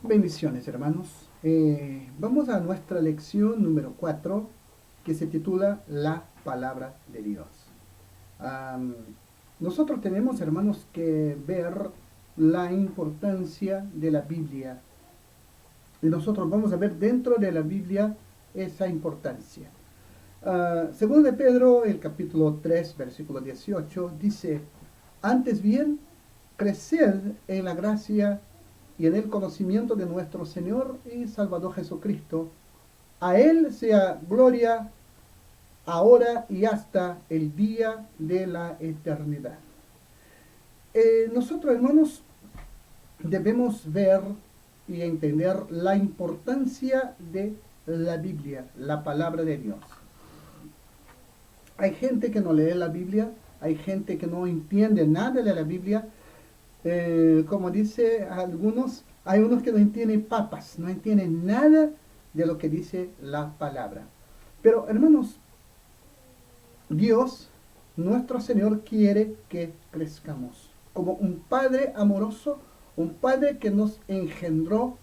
Bendiciones, hermanos. Vamos a nuestra lección número 4, que se titula La Palabra de Dios. Am, Nosotros tenemos, hermanos, que ver la importancia de la Biblia. Y nosotros vamos a ver dentro de la Biblia esa importancia. Segundo de Pedro, el capítulo 3, versículo 18, dice: Antes bien, creced en la gracia y en el conocimiento de nuestro Señor y Salvador Jesucristo. A Él sea gloria ahora y hasta el día de la eternidad. Nosotros, hermanos, debemos ver y entender la importancia de la Biblia, la palabra de Dios. Hay gente que no lee la Biblia, hay gente que no entiende nada de la Biblia. Como dice algunos, hay unos que no entienden papas, no entienden nada de lo que dice la palabra. Pero hermanos, Dios, nuestro Señor, quiere que crezcamos. Como un Padre amoroso, un Padre que nos engendró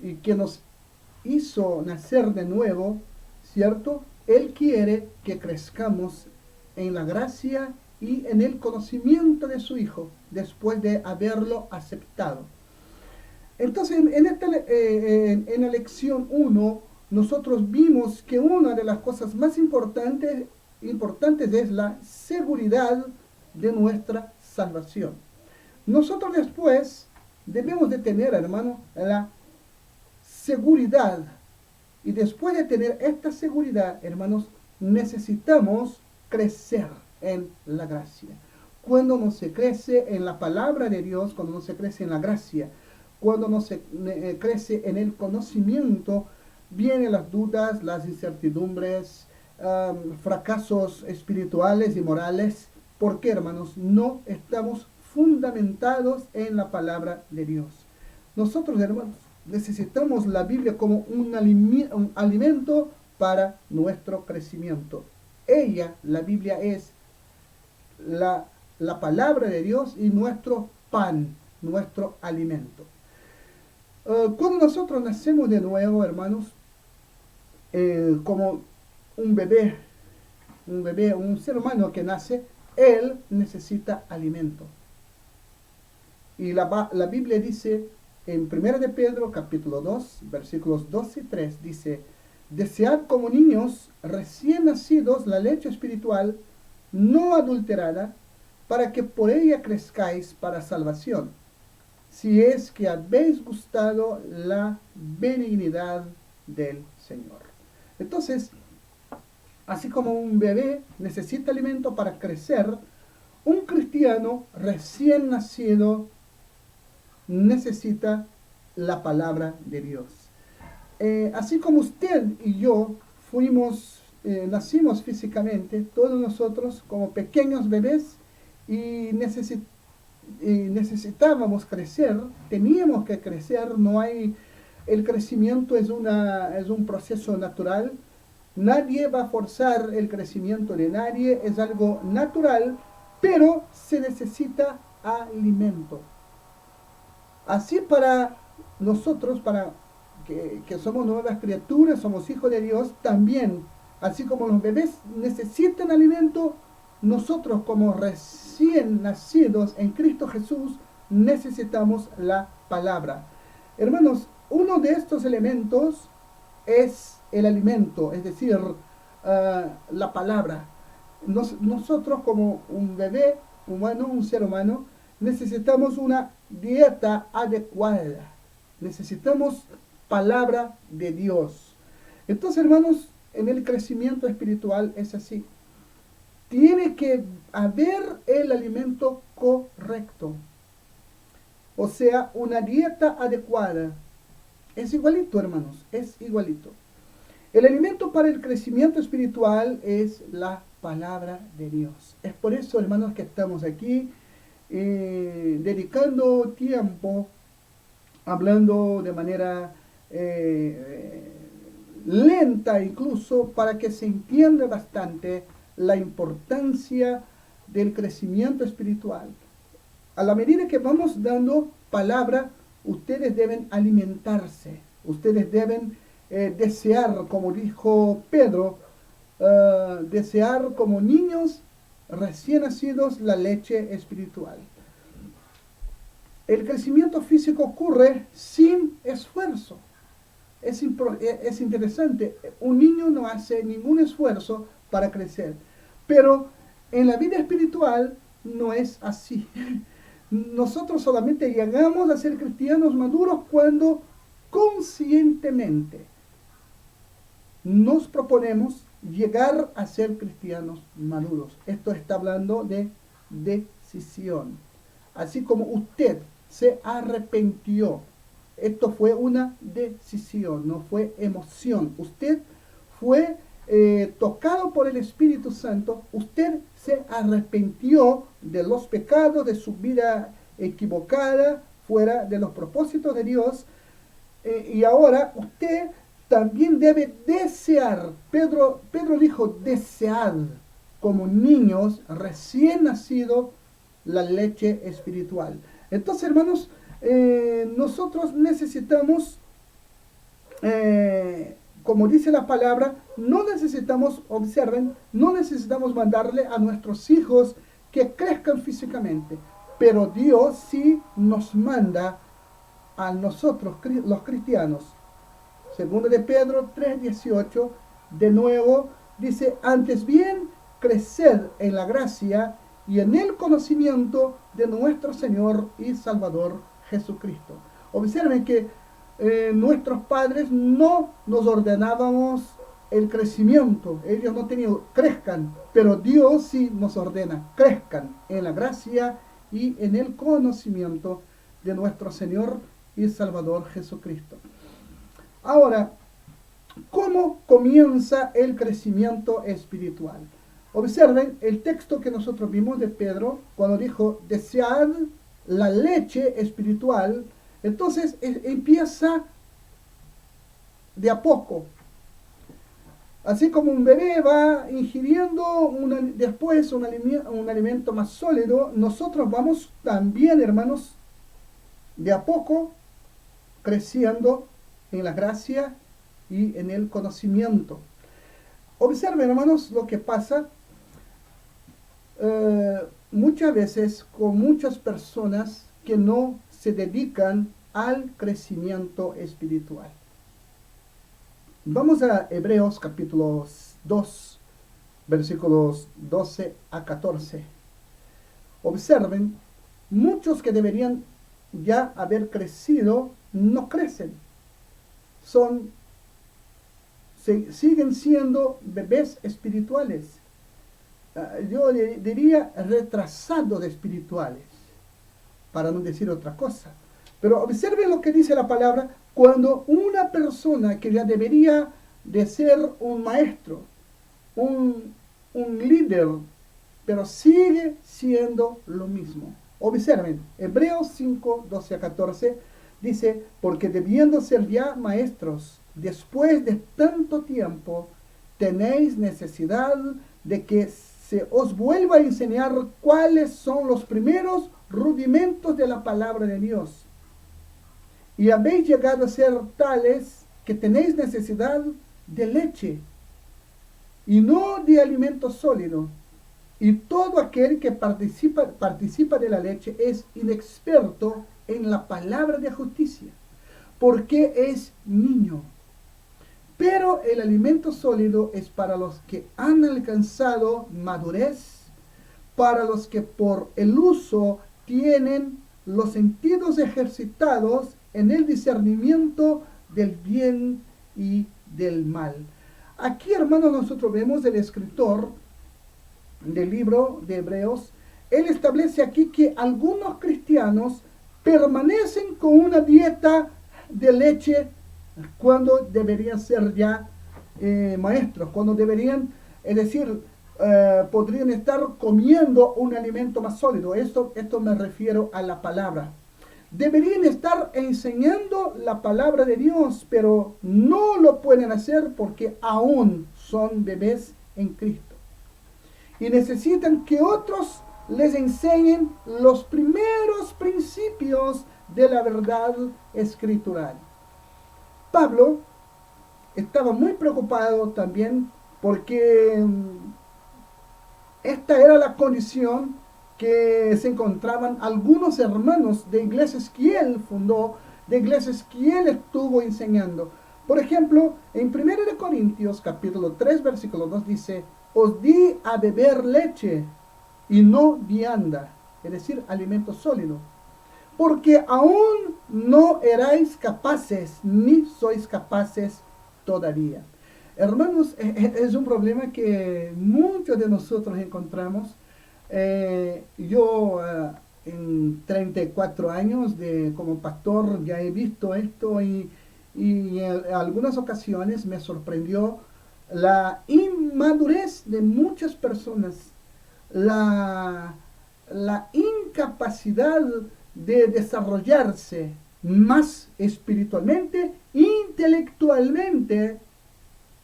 y que nos hizo nacer de nuevo, ¿cierto? Él quiere que crezcamos en la gracia y en el conocimiento de su Hijo, después de haberlo aceptado. Entonces, en la lección 1, nosotros vimos que una de las cosas más importantes es la seguridad de nuestra salvación. Nosotros después debemos de tener, hermano, la seguridad. Y después de tener esta seguridad, hermanos, necesitamos crecer en la gracia. Cuando no se crece en la palabra de Dios, cuando no se crece en la gracia, cuando no se crece en el conocimiento, vienen las dudas, las incertidumbres, fracasos espirituales y morales. ¿Por qué, hermanos? No estamos fundamentados en la palabra de Dios. Nosotros, hermanos, necesitamos la Biblia como un alimento para nuestro crecimiento. Ella, la Biblia, es la palabra de Dios y nuestro pan, nuestro alimento. Cuando nosotros nacemos de nuevo, hermanos, como un bebé, un ser humano que nace, él necesita alimento. Y la Biblia dice en 1 de Pedro, capítulo 2, versículos 2 y 3, dice: Desead como niños recién nacidos la leche espiritual, no adulterada, para que por ella crezcáis para salvación, si es que habéis gustado la benignidad del Señor. Entonces, así como un bebé necesita alimento para crecer, un cristiano recién nacido necesita la palabra de Dios. Así como usted y yo nacimos físicamente, todos nosotros como pequeños bebés, y necesitábamos crecer, teníamos que crecer. El crecimiento es un proceso natural. Nadie va a forzar el crecimiento de nadie, es algo natural, pero se necesita alimento. Así para nosotros, para que somos nuevas criaturas, somos hijos de Dios, también, así como los bebés necesitan alimento, nosotros como recién nacidos en Cristo Jesús necesitamos la palabra. Hermanos, uno de estos elementos es el alimento, es decir, la palabra. Nosotros como un bebé humano, un ser humano, necesitamos una dieta adecuada. Necesitamos palabra de Dios. Entonces, hermanos, en el crecimiento espiritual es así. Tiene que haber el alimento correcto. O sea, una dieta adecuada. Es igualito, hermanos, es igualito. El alimento para el crecimiento espiritual es la palabra de Dios. Es por eso, hermanos, que estamos aquí dedicando tiempo, hablando de manera lenta incluso, para que se entienda bastante la importancia del crecimiento espiritual. A la medida que vamos dando palabra, ustedes deben alimentarse, ustedes deben desear, como dijo Pedro, desear como niños recién nacidos la leche espiritual. El crecimiento físico ocurre sin esfuerzo. Es interesante, un niño no hace ningún esfuerzo para crecer, pero en la vida espiritual no es así. Nosotros solamente llegamos a ser cristianos maduros cuando conscientemente nos proponemos llegar a ser cristianos maduros. Esto está hablando de decisión. Así como usted se arrepintió, esto fue una decisión, no fue emoción. Usted fue tocado por el Espíritu Santo, usted se arrepintió de los pecados, de su vida equivocada, fuera de los propósitos de Dios, y ahora usted también debe desear. Pedro dijo, desead como niños recién nacidos la leche espiritual. Entonces, hermanos, nosotros necesitamos, como dice la palabra, no necesitamos, observen, no necesitamos mandarle a nuestros hijos que crezcan físicamente, pero Dios sí nos manda a nosotros, los cristianos. Segundo de Pedro 3:18, de nuevo, dice, antes bien, creced en la gracia y en el conocimiento de nuestro Señor y Salvador Jesucristo. Observen que nuestros padres no nos ordenábamos el crecimiento, ellos no tenían, crezcan, pero Dios sí nos ordena, crezcan en la gracia y en el conocimiento de nuestro Señor y Salvador Jesucristo. Ahora, ¿cómo comienza el crecimiento espiritual? Observen el texto que nosotros vimos de Pedro, cuando dijo, desead la leche espiritual. Entonces empieza de a poco. Así como un bebé va ingiriendo después un alimento más sólido, nosotros vamos también, hermanos, de a poco creciendo en la gracia y en el conocimiento. Observen, hermanos, lo que pasa muchas veces con muchas personas que no se dedican al crecimiento espiritual. Vamos a Hebreos capítulo 2, versículos 12 a 14. Observen, muchos que deberían ya haber crecido no crecen. Siguen siendo bebés espirituales. Yo diría retrasados de espirituales, para no decir otra cosa. Pero observen lo que dice la palabra, cuando una persona que ya debería de ser un maestro, un líder, pero sigue siendo lo mismo. Observen, Hebreos 5, 12 a 14, dice, porque debiendo ser ya maestros, después de tanto tiempo, tenéis necesidad de que se os vuelva a enseñar cuáles son los primeros rudimentos de la palabra de Dios. Y habéis llegado a ser tales que tenéis necesidad de leche y no de alimento sólido. Y todo aquel que participa de la leche es inexperto en la palabra de justicia, porque es niño. Pero el alimento sólido es para los que han alcanzado madurez, para los que por el uso tienen los sentidos ejercitados en el discernimiento del bien y del mal. Aquí, hermanos, nosotros vemos el escritor del libro de Hebreos. Él establece aquí que algunos cristianos permanecen con una dieta de leche cuando deberían ser ya maestros, cuando deberían, es decir, podrían estar comiendo un alimento más sólido. Esto me refiero a la palabra. Deberían estar enseñando la palabra de Dios, pero no lo pueden hacer porque aún son bebés en Cristo. Y necesitan que otros les enseñen los primeros principios de la verdad escritural. Pablo estaba muy preocupado también porque esta era la condición que se encontraban algunos hermanos de iglesias que él fundó, de iglesias que él estuvo enseñando. Por ejemplo, en 1 Corintios capítulo 3 versículo 2 dice: os di a beber leche y no vianda, es decir, alimento sólido, porque aún no erais capaces, ni sois capaces todavía. Hermanos, es un problema que muchos de nosotros encontramos. Yo en 34 años como pastor ya he visto esto y en algunas ocasiones me sorprendió la inmadurez de muchas personas, la, la incapacidad de desarrollarse más espiritualmente, intelectualmente,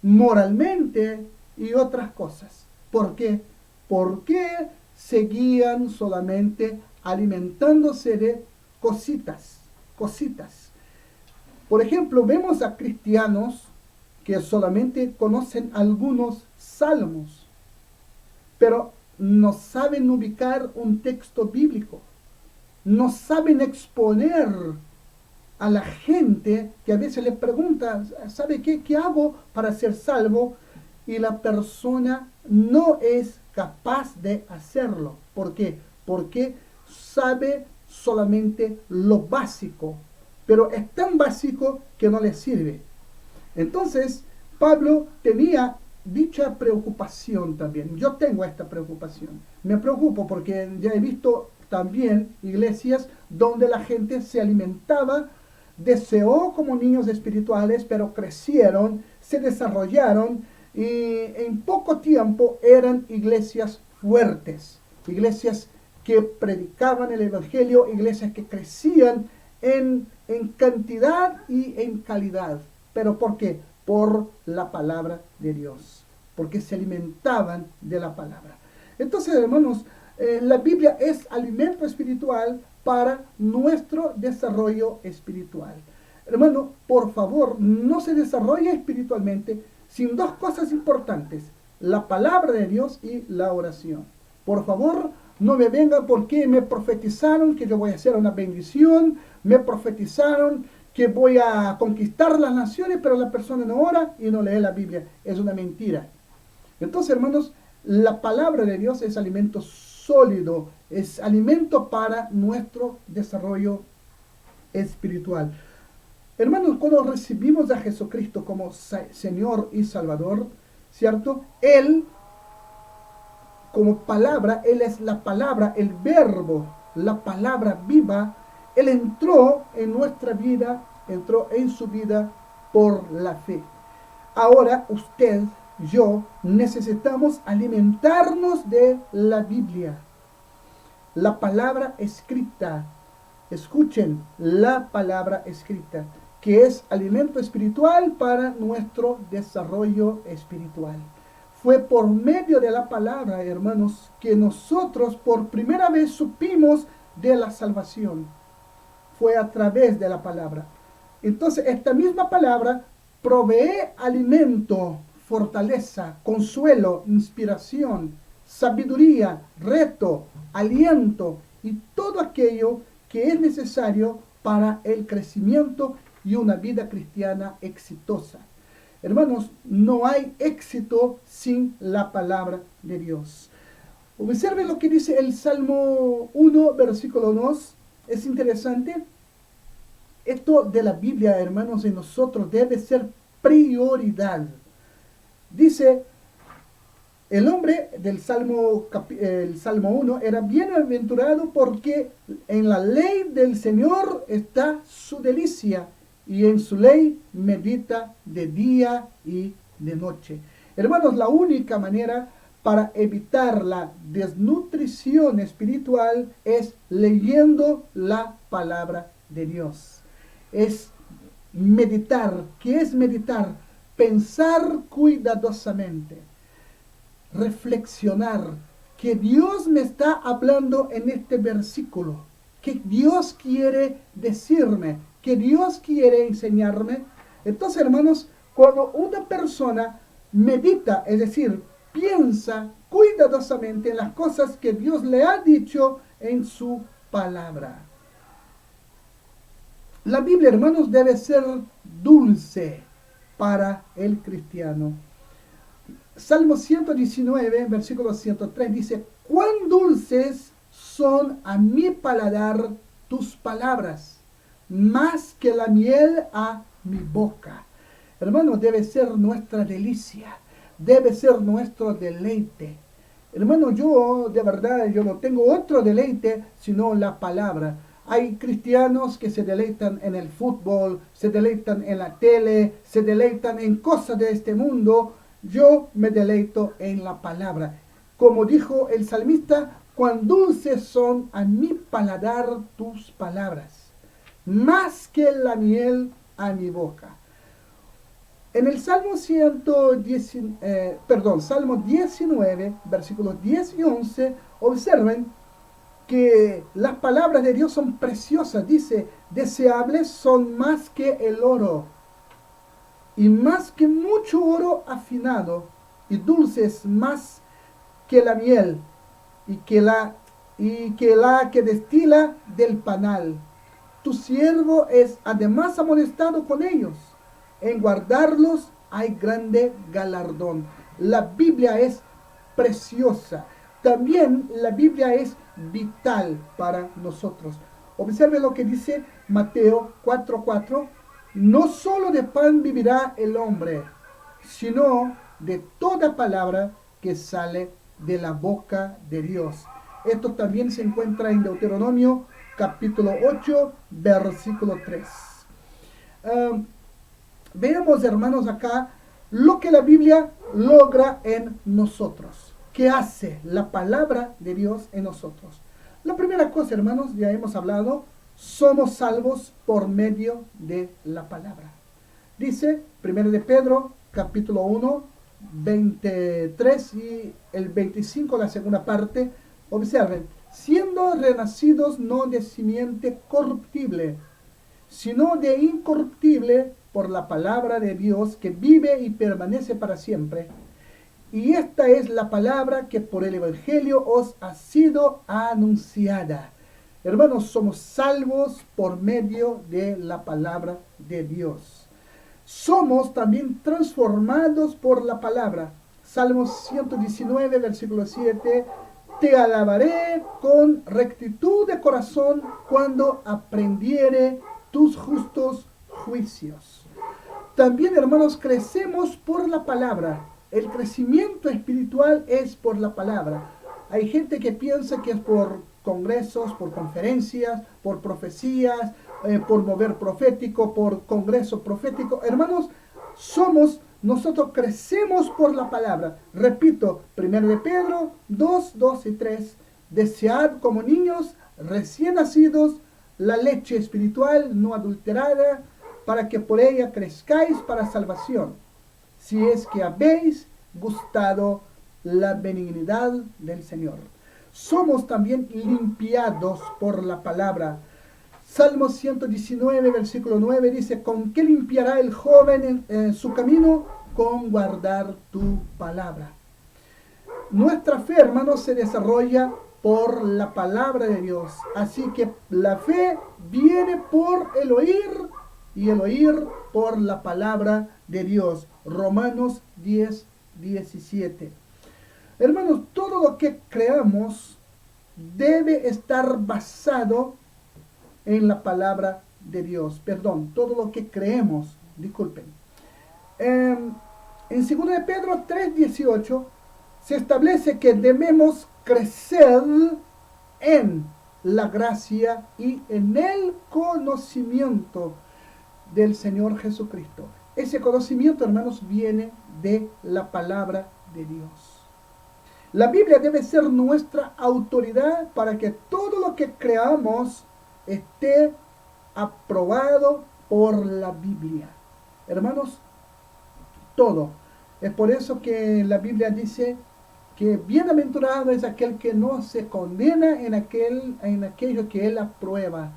moralmente y otras cosas. ¿Por qué? Porque seguían solamente alimentándose de cositas. Por ejemplo, vemos a cristianos que solamente conocen algunos salmos, pero no saben ubicar un texto bíblico, no saben exponer a la gente que a veces le pregunta, ¿sabe qué hago para ser salvo? Y la persona no es capaz de hacerlo. ¿Por qué? Porque sabe solamente lo básico, pero es tan básico que no le sirve. Entonces, Pablo tenía dicha preocupación también. Yo tengo esta preocupación. Me preocupo porque ya he visto también iglesias donde la gente se alimentaba, deseó como niños espirituales, pero crecieron, se desarrollaron y en poco tiempo eran iglesias fuertes, iglesias que predicaban el evangelio, iglesias que crecían en cantidad y en calidad. ¿Pero por qué? Por la palabra de Dios, porque se alimentaban de la palabra. Entonces, hermanos, la Biblia es alimento espiritual para nuestro desarrollo espiritual. Hermano, por favor, no se desarrolla espiritualmente sin dos cosas importantes: la palabra de Dios y la oración. Por favor, no me vengan porque me profetizaron que yo voy a hacer una bendición, me profetizaron que voy a conquistar las naciones, pero la persona no ora y no lee la Biblia. Es una mentira. Entonces, hermanos, la palabra de Dios es alimento sólido, es alimento para nuestro desarrollo espiritual. Hermanos, cuando recibimos a Jesucristo como Señor y Salvador, ¿cierto? Él, como palabra, Él es la palabra, el verbo, la palabra viva. Él entró en nuestra vida, entró en su vida por la fe. Ahora usted, yo, necesitamos alimentarnos de la Biblia, la palabra escrita. Escuchen, la palabra escrita, que es alimento espiritual para nuestro desarrollo espiritual. Fue por medio de la palabra, hermanos, que nosotros por primera vez supimos de la salvación. Fue a través de la palabra. Entonces, esta misma palabra provee alimento, fortaleza, consuelo, inspiración, sabiduría, reto, aliento y todo aquello que es necesario para el crecimiento y una vida cristiana exitosa. Hermanos, no hay éxito sin la palabra de Dios. Observen lo que dice el Salmo 1, versículo 2. Es interesante. Esto de la Biblia, hermanos, en nosotros debe ser prioridad. Dice, el hombre del el Salmo 1 era bienaventurado porque en la ley del Señor está su delicia y en su ley medita de día y de noche. Hermanos, la única manera para evitar la desnutrición espiritual es leyendo la palabra de Dios. Es meditar. ¿Qué es meditar? Pensar cuidadosamente. Reflexionar. Que Dios me está hablando en este versículo. que Dios quiere decirme, que Dios quiere enseñarme. Entonces, hermanos, cuando una persona medita, es decir, piensa cuidadosamente en las cosas que Dios le ha dicho en su palabra. La Biblia, hermanos, debe ser dulce para el cristiano. Salmo 119, versículo 103 dice, cuán dulces son a mi paladar tus palabras, más que la miel a mi boca. Hermanos, debe ser nuestra delicia, debe ser nuestro deleite. Hermano, yo de verdad, yo no tengo otro deleite sino la palabra. Hay cristianos que se deleitan en el fútbol, se deleitan en la tele, se deleitan en cosas de este mundo. Yo me deleito en la palabra. Como dijo el salmista, cuán dulces son a mi paladar tus palabras, más que la miel a mi boca. En el Salmo 19, versículos 10 y 11, observen que las palabras de Dios son preciosas. Dice, deseables son más que el oro, y más que mucho oro afinado, y dulces más que la miel, y que la que destila del panal. Tu siervo es además amonestado con ellos. En guardarlos hay grande galardón. La Biblia es preciosa. También la Biblia es vital para nosotros. Observe lo que dice Mateo 4:4. No solo de pan vivirá el hombre, sino de toda palabra que sale de la boca de Dios. Esto también se encuentra en Deuteronomio capítulo 8, versículo 3. Veamos, hermanos, acá lo que la Biblia logra en nosotros. ¿Qué hace la palabra de Dios en nosotros? La primera cosa, hermanos, ya hemos hablado, somos salvos por medio de la palabra. Dice 1 de Pedro, capítulo 1, 23 y el 25, la segunda parte. Observen, siendo renacidos no de simiente corruptible, sino de incorruptible, por la palabra de Dios que vive y permanece para siempre. Y esta es la palabra que por el Evangelio os ha sido anunciada. Hermanos, somos salvos por medio de la palabra de Dios. Somos también transformados por la palabra. Salmos 119, versículo 7. Te alabaré con rectitud de corazón cuando aprendiere tus justos juicios. También, hermanos, crecemos por la palabra. El crecimiento espiritual es por la palabra. Hay gente que piensa que es por congresos, por conferencias, por profecías, por mover profético, por congreso profético. Hermanos, nosotros crecemos por la palabra. Repito, 1 de Pedro 2, 2 y 3. Desead como niños recién nacidos la leche espiritual no adulterada, para que por ella crezcáis para salvación, si es que habéis gustado la benignidad del Señor. Somos también limpiados por la palabra. Salmo 119, versículo 9 dice, ¿con qué limpiará el joven en su camino? Con guardar tu palabra. Nuestra fe, hermanos, se desarrolla por la palabra de Dios. Así que la fe viene por el oír, y el oír por la palabra de Dios. Romanos 10, 17. Hermanos, todo lo que creamos debe estar basado en la palabra de Dios. Perdón, todo lo que creemos, disculpen. En 2 de Pedro 3, 18 se establece que debemos crecer en la gracia y en el conocimiento del Señor Jesucristo. Ese conocimiento, hermanos, viene de la palabra de Dios. La Biblia debe ser nuestra autoridad para que todo lo que creamos esté aprobado por la Biblia. Hermanos, todo. Es por eso que la Biblia dice que bienaventurado es aquel que no se condena en aquello que él aprueba.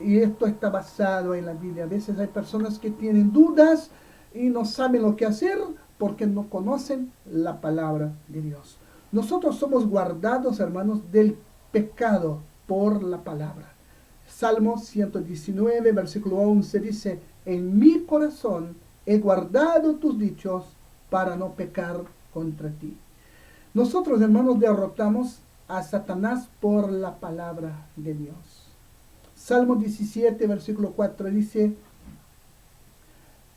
Y esto está basado en la Biblia. A veces hay personas que tienen dudas y no saben lo que hacer porque no conocen la palabra de Dios. Nosotros somos guardados, hermanos, del pecado por la palabra. Salmo 119, versículo 11 dice: en mi corazón he guardado tus dichos para no pecar contra ti. Nosotros, hermanos, derrotamos a Satanás por la palabra de Dios. Salmo 17, versículo 4 dice: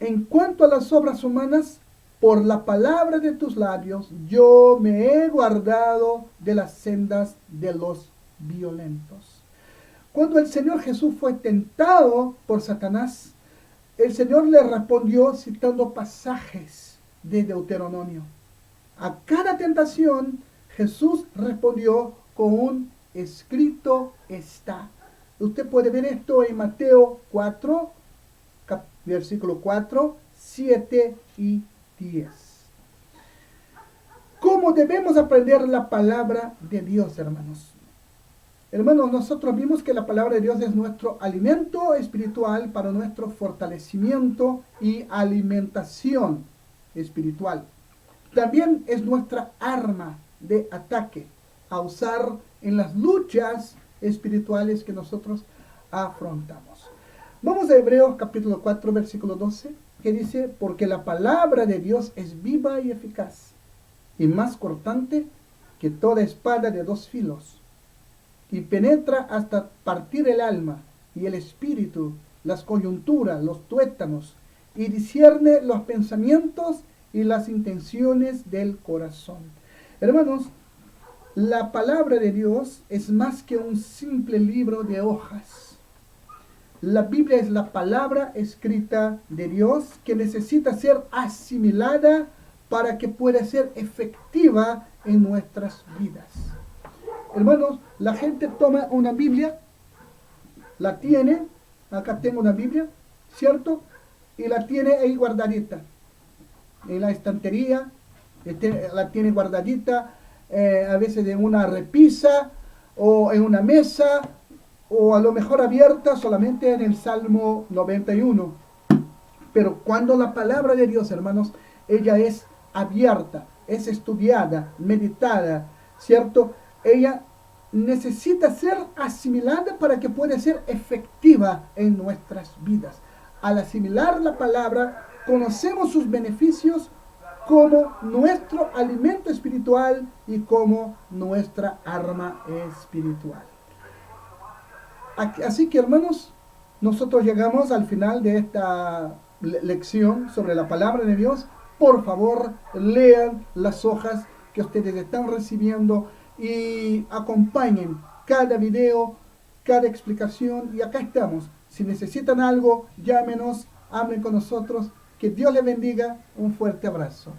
en cuanto a las obras humanas, por la palabra de tus labios, yo me he guardado de las sendas de los violentos. Cuando el Señor Jesús fue tentado por Satanás, el Señor le respondió citando pasajes de Deuteronomio. A cada tentación, Jesús respondió con un escrito está. Usted puede ver esto en Mateo 4, versículo 4, 7 y 10. ¿Cómo debemos aprender la palabra de Dios, hermanos? Hermanos, nosotros vimos que la palabra de Dios es nuestro alimento espiritual para nuestro fortalecimiento y alimentación espiritual. También es nuestra arma de ataque a usar en las luchas espirituales que nosotros afrontamos. Vamos a Hebreos capítulo 4, versículo 12, que dice: porque la palabra de Dios es viva y eficaz, y más cortante que toda espada de dos filos, y penetra hasta partir el alma y el espíritu, las coyunturas, los tuétanos, y discierne los pensamientos y las intenciones del corazón. Hermanos, la palabra de Dios es más que un simple libro de hojas. La Biblia es la palabra escrita de Dios que necesita ser asimilada para que pueda ser efectiva en nuestras vidas. Hermanos, la gente toma una Biblia, la tiene, acá tengo una Biblia, ¿cierto? Y la tiene ahí guardadita, en la estantería, la tiene guardadita, a veces en una repisa, o en una mesa, o a lo mejor abierta solamente en el Salmo 91. Pero cuando la palabra de Dios, hermanos, ella es abierta, es estudiada, meditada, ¿cierto? Ella necesita ser asimilada para que pueda ser efectiva en nuestras vidas. Al asimilar la palabra, conocemos sus beneficios como nuestro alimento espiritual y como nuestra arma espiritual. Así que, hermanos, nosotros llegamos al final de esta lección sobre la palabra de Dios. Por favor, lean las hojas que ustedes están recibiendo y acompañen cada video, cada explicación, y acá estamos. Si necesitan algo, llámenos, hablen con nosotros. Que Dios les bendiga. Un fuerte abrazo.